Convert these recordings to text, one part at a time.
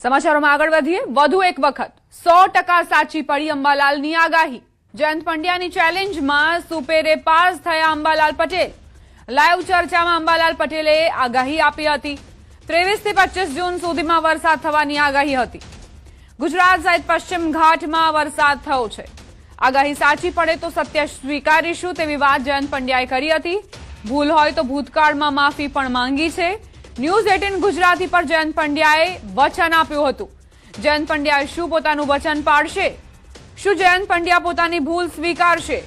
સમાચારોમાં આગળ વધીએ। વધુ એક વખત 100% સાચી પડી અંબાલાલની આગાહી। જયંત પંડ્યાની ચેલેન્જમાં સુપેરે પાસ થયા અંબાલાલ પટેલ। લાઈવ ચર્ચામાં અંબાલાલ પટેલે આગાહી આપી હતી। 23 થી 25 જૂન સુધીમાં વરસાદ થવાની આગાહી હતી। ગુજરાત સહિત પશ્ચિમ ઘાટમાં વરસાદ થયો છે। આગાહી સાચી પડે તો સત્ય સ્વીકારીશું તેવી વાત જયંત પંડ્યાએ કરી હતી। ભૂલ હોય તો ભૂતકાળમાં માફી પણ માંગી છે। ન્યૂઝ 18 ગુજરાતી પર જયંત પંડ્યાએ વચન આપ્યું હતું। જયંત પંડ્યાએ શું પોતાનું વચન પાળશે? શું જયંત પંડ્યા પોતાની ભૂલ સ્વીકારશે?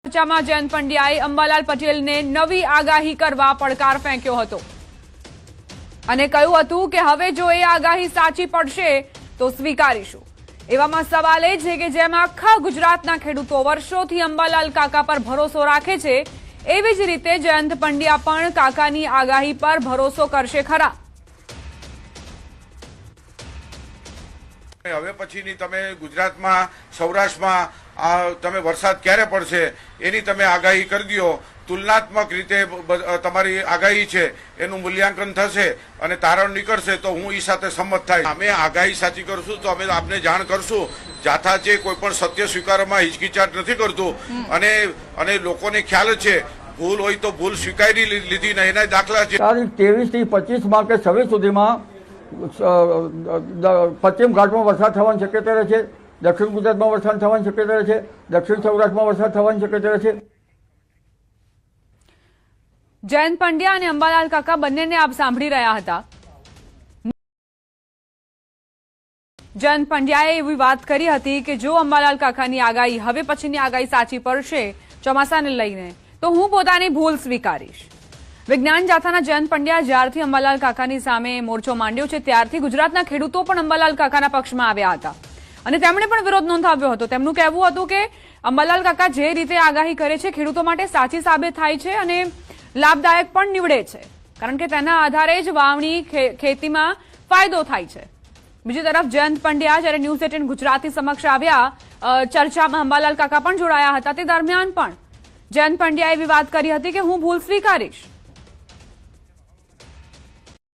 ચર્ચામાં જયંત પંડ્યાએ અંબાલાલ પટેલને નવી આગાહી કરવા પડકાર ફેંક્યો હતો અને કહ્યું હતું કે હવે જો એ આગાહી સાચી પડશે તો સ્વીકારીશું। એવામાં સવાલ એ છે કે જેમ આખા ગુજરાતના ખેડૂતો વર્ષોથી અંબાલાલ કાકા પર ભરોસો રાખે છે, એવી જ રીતે જયંત પંડ્યા પણ કાકાની આગાહી પર ભરોસો કરશે ખરા? હવે પછીની તમે ગુજરાતમાં સૌરાષ્ટ્રમાં તમે વરસાદ ક્યારે પડશે એની તમે આગાહી કરી દો। તુલનાત્મક રીતે તમારી આગાહી છે એનું મૂલ્યાંકન થશે અને તારણ નીકળશે તો હું એ સાથે સંમત થાય। અમે આગાહી સાચી કરશું તો અમે આપને જાણ કરશું। જાથા છે કોઈ પણ સત્ય સ્વીકારવામાં હિચકિચાટ નથી કરતું અને લોકોને ખ્યાલ છે ભૂલ હોય તો ભૂલ સ્વીકારી લીધી ને એના દાખલા છે। તારીખ 23 થી 25 કે 26 સુધીમાં પશ્ચિમ ઘાટમાં વરસાદ થવાની શક્યતા રહે છે। દક્ષિણ ગુજરાતમાં વરસાદ થવાની શક્યતા રહે છે। દક્ષિણ સૌરાષ્ટ્રમાં વરસાદ થવાની શક્યતા રહે છે। જયંત પંડ્યા અને અંબાલાલ કાકા બંનેને આપ સાંભળી રહ્યા હતા। જયંત પંડ્યાએ એવી વાત કરી હતી કે જો અંબાલાલ કાકાની આગાહી હવે પછીની આગાહી સાચી પડશે ચોમાસાને લઈને તો હું પોતાની ભૂલ સ્વીકારીશ। વિજ્ઞાન જાથાના જયંત પંડ્યા જ્યારથી અંબાલાલ કાકાની સામે મોરચો માંડ્યો છે ત્યારથી ગુજરાતના ખેડૂતો પણ અંબાલાલ કાકાના પક્ષમાં આવ્યા હતા અને તેમણે પણ વિરોધ નોંધાવ્યો હતો। તેમનું કહેવું હતું કે અંબાલાલ કાકા જે રીતે આગાહી કરે છે ખેડૂતો માટે સાચી સાબિત થાય છે અને લાભદાયક પણ નીવડે છે, કારણ કે તેના આધારે જ વાવણી ખેતીમાં ફાયદો થાય છે। બીજી તરફ જયંત પંડ્યા જ્યારે ન્યૂઝ 18 ગુજરાતી સમક્ષ આવ્યા, ચર્ચામાં અંબાલાલ કાકા પણ જોડાયા હતા, તે દરમિયાન પણ જયંત પંડ્યાએ એવી વાત કરી હતી કે હું ભૂલ સ્વીકારીશ।